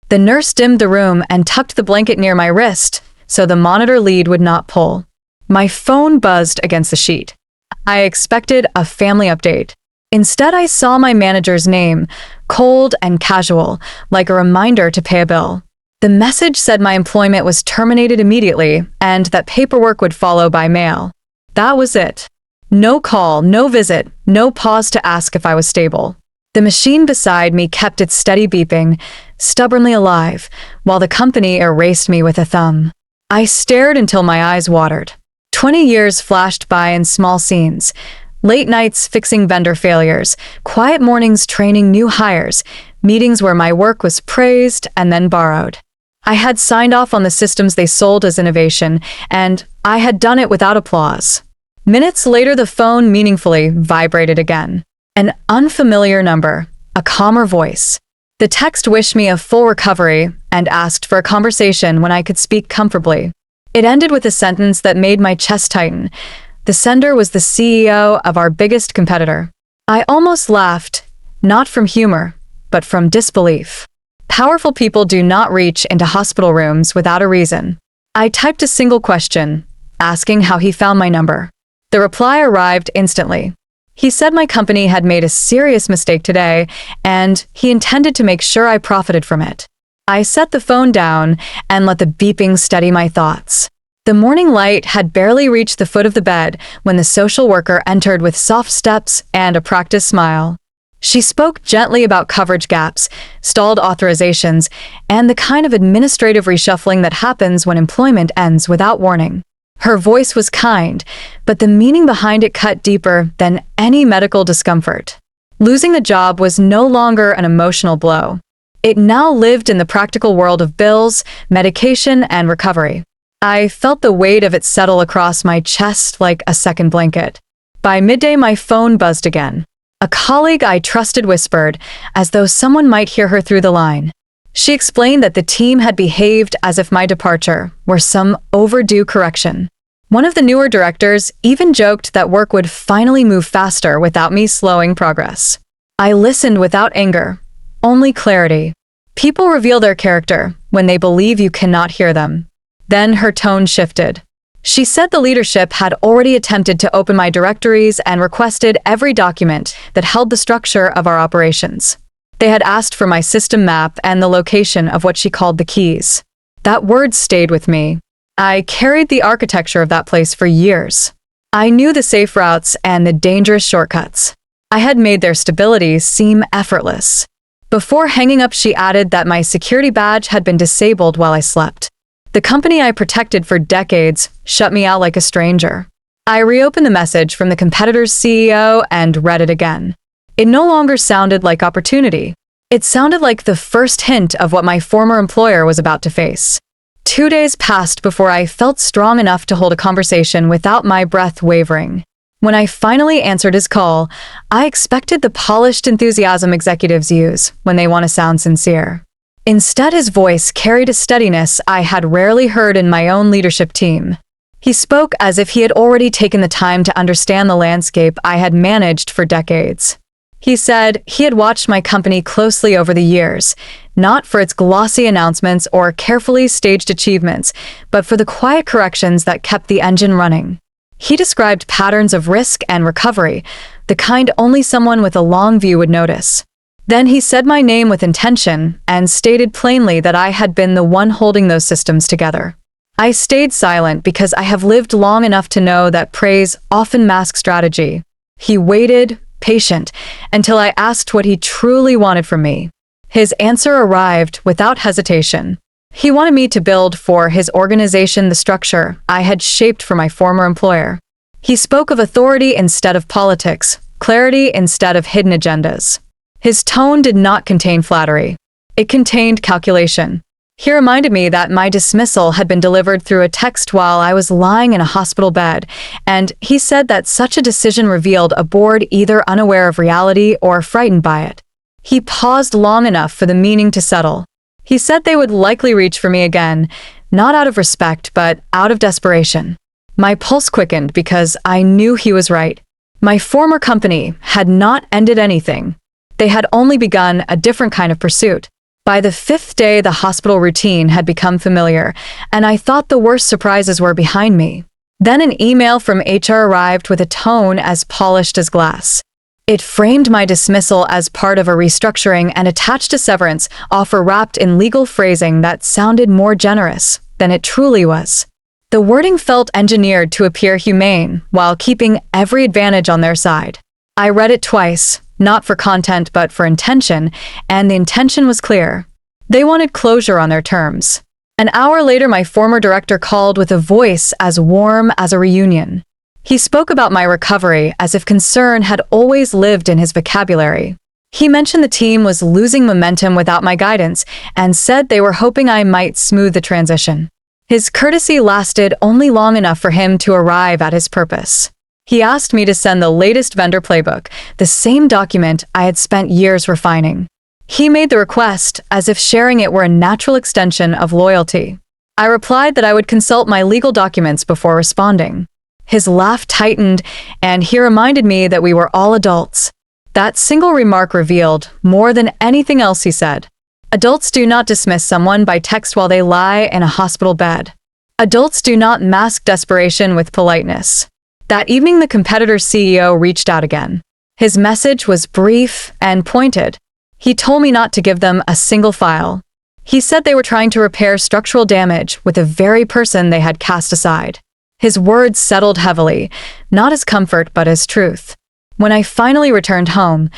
The nurse dimmed the room and tucked the blanket near my wrist so the monitor lead would not pull. My phone buzzed against the sheet. I expected a family update. Instead, I saw my manager's name, cold and casual, like a reminder to pay a bill. The message said my employment was terminated immediately and that paperwork would follow by mail. That was it. No call, no visit, no pause to ask if I was stable. The machine beside me kept its steady beeping, stubbornly alive, while the company erased me with a thumb. I stared until my eyes watered. 20 years flashed by in small scenes. Late nights fixing vendor failures, quiet mornings training new hires, meetings where my work was praised and then borrowed. I had signed off on the systems they sold as innovation, and I had done it without applause. Minutes later, the phone meaningfully vibrated again. An unfamiliar number, a calmer voice. The text wished me a full recovery and asked for a conversation when I could speak comfortably. It ended with a sentence that made my chest tighten. The sender was the CEO of our biggest competitor. I almost laughed, not from humor, but from disbelief. Powerful people do not reach into hospital rooms without a reason. I typed a single question, asking how he found my number. The reply arrived instantly. He said my company had made a serious mistake today, and he intended to make sure I profited from it. I set the phone down and let the beeping steady my thoughts. The morning light had barely reached the foot of the bed when the social worker entered with soft steps and a practiced smile. She spoke gently about coverage gaps, stalled authorizations, and the kind of administrative reshuffling that happens when employment ends without warning. Her voice was kind, but the meaning behind it cut deeper than any medical discomfort. Losing the job was no longer an emotional blow. It now lived in the practical world of bills, medication, and recovery. I felt the weight of it settle across my chest like a second blanket. By midday, my phone buzzed again. A colleague I trusted whispered, as though someone might hear her through the line. She explained that the team had behaved as if my departure were some overdue correction. One of the newer directors even joked that work would finally move faster without me slowing progress. I listened without anger, only clarity. People reveal their character when they believe you cannot hear them. Then her tone shifted. She said the leadership had already attempted to open my directories and requested every document that held the structure of our operations. They had asked for my system map and the location of what she called the keys. That word stayed with me. I carried the architecture of that place for years. I knew the safe routes and the dangerous shortcuts. I had made their stability seem effortless. Before hanging up, she added that my security badge had been disabled while I slept. The company I protected for decades shut me out like a stranger. I reopened the message from the competitor's CEO and read it again. It no longer sounded like opportunity. It sounded like the first hint of what my former employer was about to face. 2 days passed before I felt strong enough to hold a conversation without my breath wavering. When I finally answered his call, I expected the polished enthusiasm executives use when they want to sound sincere. Instead, his voice carried a steadiness I had rarely heard in my own leadership team. He spoke as if he had already taken the time to understand the landscape I had managed for decades. He said he had watched my company closely over the years, not for its glossy announcements or carefully staged achievements, but for the quiet corrections that kept the engine running. He described patterns of risk and recovery, the kind only someone with a long view would notice. Then he said my name with intention and stated plainly that I had been the one holding those systems together. I stayed silent because I have lived long enough to know that praise often masks strategy. He waited, patient, until I asked what he truly wanted from me. His answer arrived without hesitation. He wanted me to build for his organization the structure I had shaped for my former employer. He spoke of authority instead of politics, clarity instead of hidden agendas. His tone did not contain flattery. It contained calculation. He reminded me that my dismissal had been delivered through a text while I was lying in a hospital bed, and he said that such a decision revealed a board either unaware of reality or frightened by it. He paused long enough for the meaning to settle. He said they would likely reach for me again, not out of respect, but out of desperation. My pulse quickened because I knew he was right. My former company had not ended anything. They had only begun a different kind of pursuit. By the fifth day, the hospital routine had become familiar, and I thought the worst surprises were behind me. Then an email from HR arrived with a tone as polished as glass. It framed my dismissal as part of a restructuring and attached a severance offer wrapped in legal phrasing that sounded more generous than it truly was. The wording felt engineered to appear humane while keeping every advantage on their side. I read it twice, not for content but for intention, and the intention was clear. They wanted closure on their terms. An hour later, my former director called with a voice as warm as a reunion. He spoke about my recovery as if concern had always lived in his vocabulary. He mentioned the team was losing momentum without my guidance and said they were hoping I might smooth the transition. His courtesy lasted only long enough for him to arrive at his purpose. He asked me to send the latest vendor playbook, the same document I had spent years refining. He made the request as if sharing it were a natural extension of loyalty. I replied that I would consult my legal documents before responding. His laugh tightened, and he reminded me that we were all adults. That single remark revealed more than anything else he said. Adults do not dismiss someone by text while they lie in a hospital bed. Adults do not mask desperation with politeness. That evening, the competitor's CEO reached out again. His message was brief and pointed. He told me not to give them a single file. He said they were trying to repair structural damage with the very person they had cast aside. His words settled heavily, not as comfort but as truth. When I finally returned home,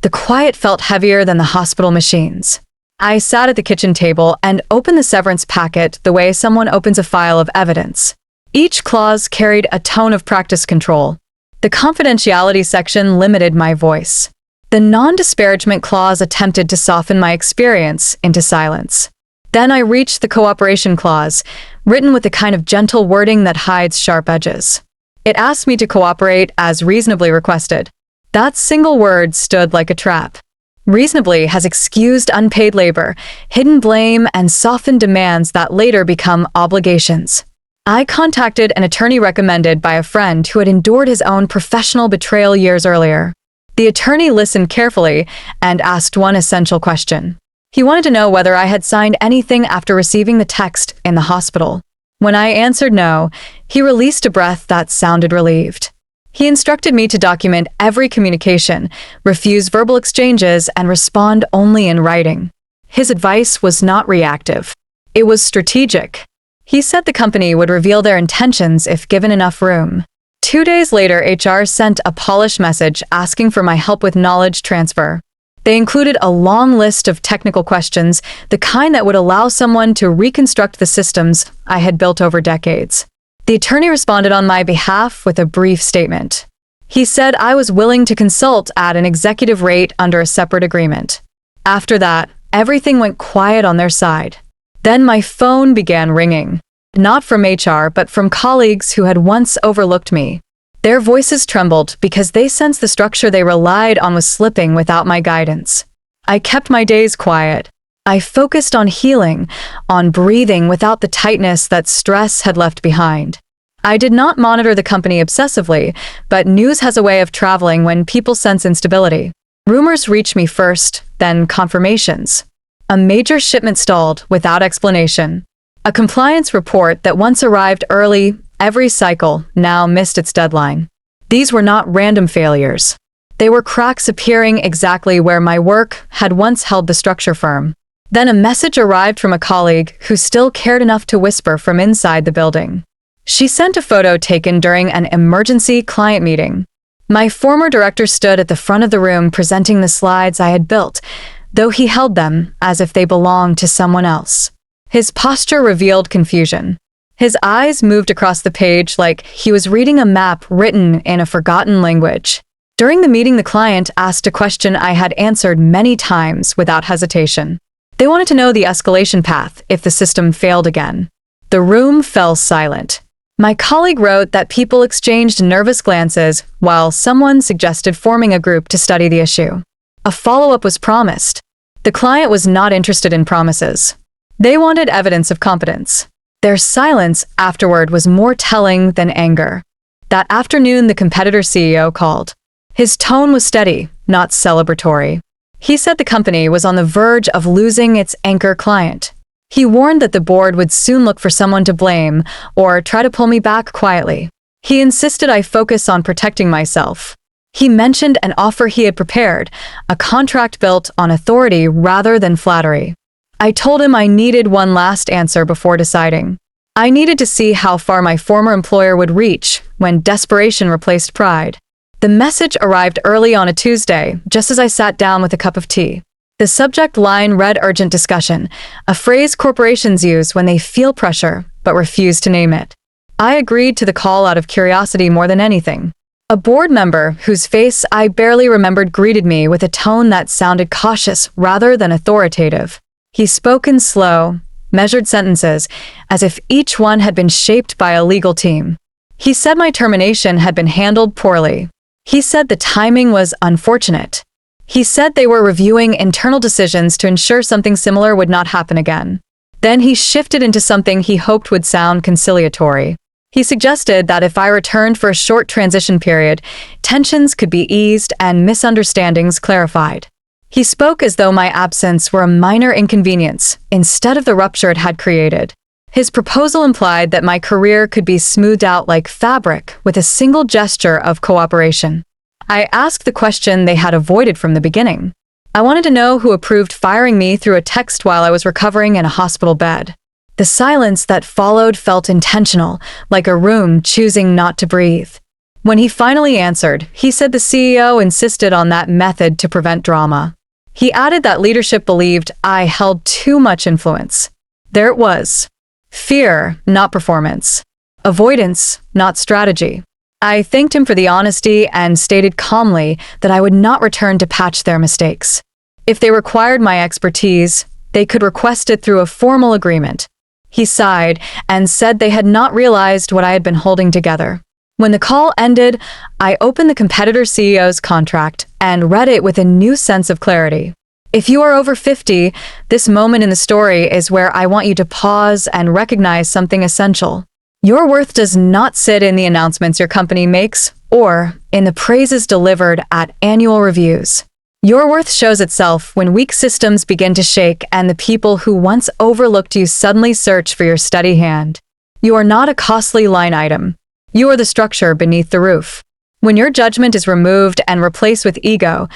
the quiet felt heavier than the hospital machines. I sat at the kitchen table and opened the severance packet the way someone opens a file of evidence. Each clause carried a tone of practice control. The confidentiality section limited my voice. The non-disparagement clause attempted to soften my experience into silence. Then I reached the cooperation clause, written with the kind of gentle wording that hides sharp edges. It asked me to cooperate as reasonably requested. That single word stood like a trap. Reasonably has excused unpaid labor, hidden blame, and softened demands that later become obligations. I contacted an attorney recommended by a friend who had endured his own professional betrayal years earlier. The attorney listened carefully and asked one essential question. He wanted to know whether I had signed anything after receiving the text in the hospital. When I answered no, he released a breath that sounded relieved. He instructed me to document every communication, refuse verbal exchanges, and respond only in writing. His advice was not reactive. It was strategic. He said the company would reveal their intentions if given enough room. 2 days later, HR sent a polished message asking for my help with knowledge transfer. They included a long list of technical questions, the kind that would allow someone to reconstruct the systems I had built over decades. The attorney responded on my behalf with a brief statement. He said I was willing to consult at an executive rate under a separate agreement. After that, everything went quiet on their side. Then my phone began ringing. Not from HR, but from colleagues who had once overlooked me. Their voices trembled because they sensed the structure they relied on was slipping without my guidance. I kept my days quiet. I focused on healing, on breathing without the tightness that stress had left behind. I did not monitor the company obsessively, but news has a way of traveling when people sense instability. Rumors reached me first, then confirmations. A major shipment stalled without explanation. A compliance report that once arrived early every cycle now missed its deadline. These were not random failures. They were cracks appearing exactly where my work had once held the structure firm. Then a message arrived from a colleague who still cared enough to whisper from inside the building. She sent a photo taken during an emergency client meeting. My former director stood at the front of the room presenting the slides I had built, though he held them as if they belonged to someone else. His posture revealed confusion. His eyes moved across the page like he was reading a map written in a forgotten language. During the meeting, the client asked a question I had answered many times without hesitation. They wanted to know the escalation path if the system failed again. The room fell silent. My colleague wrote that people exchanged nervous glances while someone suggested forming a group to study the issue. A follow-up was promised. The client was not interested in promises. They wanted evidence of competence. Their silence afterward was more telling than anger. That afternoon, the competitor CEO called. His tone was steady, not celebratory. He said the company was on the verge of losing its anchor client. He warned that the board would soon look for someone to blame or try to pull me back quietly. He insisted I focus on protecting myself. He mentioned an offer he had prepared, a contract built on authority rather than flattery. I told him I needed one last answer before deciding. I needed to see how far my former employer would reach when desperation replaced pride. The message arrived early on a Tuesday, just as I sat down with a cup of tea. The subject line read urgent discussion, a phrase corporations use when they feel pressure but refuse to name it. I agreed to the call out of curiosity more than anything. A board member, whose face I barely remembered, greeted me with a tone that sounded cautious rather than authoritative. He spoke in slow, measured sentences, as if each one had been shaped by a legal team. He said my termination had been handled poorly. He said the timing was unfortunate. He said they were reviewing internal decisions to ensure something similar would not happen again. Then he shifted into something he hoped would sound conciliatory. He suggested that if I returned for a short transition period, tensions could be eased and misunderstandings clarified. He spoke as though my absence were a minor inconvenience instead of the rupture it had created. His proposal implied that my career could be smoothed out like fabric with a single gesture of cooperation. I asked the question they had avoided from the beginning. I wanted to know who approved firing me through a text while I was recovering in a hospital bed. The silence that followed felt intentional, like a room choosing not to breathe. When he finally answered, he said the CEO insisted on that method to prevent drama. He added that leadership believed I held too much influence. There it was. Fear, not performance. Avoidance, not strategy. I thanked him for the honesty and stated calmly that I would not return to patch their mistakes. If they required my expertise, they could request it through a formal agreement. He sighed and said they had not realized what I had been holding together. When the call ended, I opened the competitor CEO's contract and read it with a new sense of clarity. If you are over 50, this moment in the story is where I want you to pause and recognize something essential. Your worth does not sit in the announcements your company makes or in the praises delivered at annual reviews. Your worth shows itself when weak systems begin to shake and the people who once overlooked you suddenly search for your steady hand. You are not a costly line item. You are the structure beneath the roof. When your judgment is removed and replaced with ego,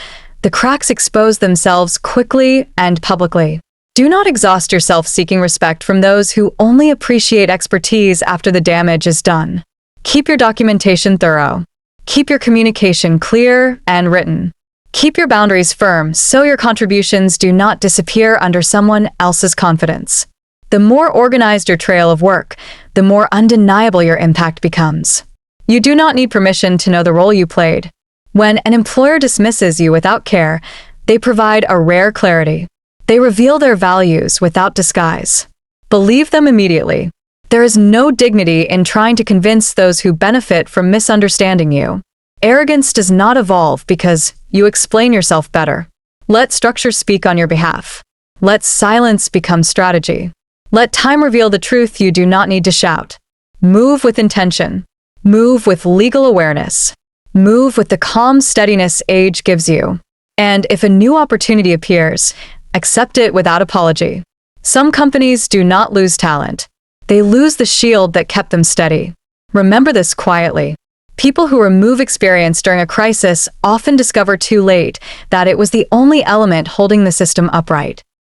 the cracks expose themselves quickly and publicly. Do not exhaust yourself seeking respect from those who only appreciate expertise after the damage is done. Keep your documentation thorough. Keep your communication clear and written. Keep your boundaries firm so your contributions do not disappear under someone else's confidence. The more organized your trail of work, the more undeniable your impact becomes. You do not need permission to know the role you played. When an employer dismisses you without care, they provide a rare clarity. They reveal their values without disguise. Believe them immediately. There is no dignity in trying to convince those who benefit from misunderstanding you. Arrogance does not evolve because you explain yourself better. Let structure speak on your behalf. Let silence become strategy. Let time reveal the truth you do not need to shout. Move with intention. Move with legal awareness. Move with the calm steadiness age gives you. And if a new opportunity appears, accept it without apology. Some companies do not lose talent. They lose the shield that kept them steady. Remember this quietly. People who remove experience during a crisis often discover too late that it was the only element holding the system upright.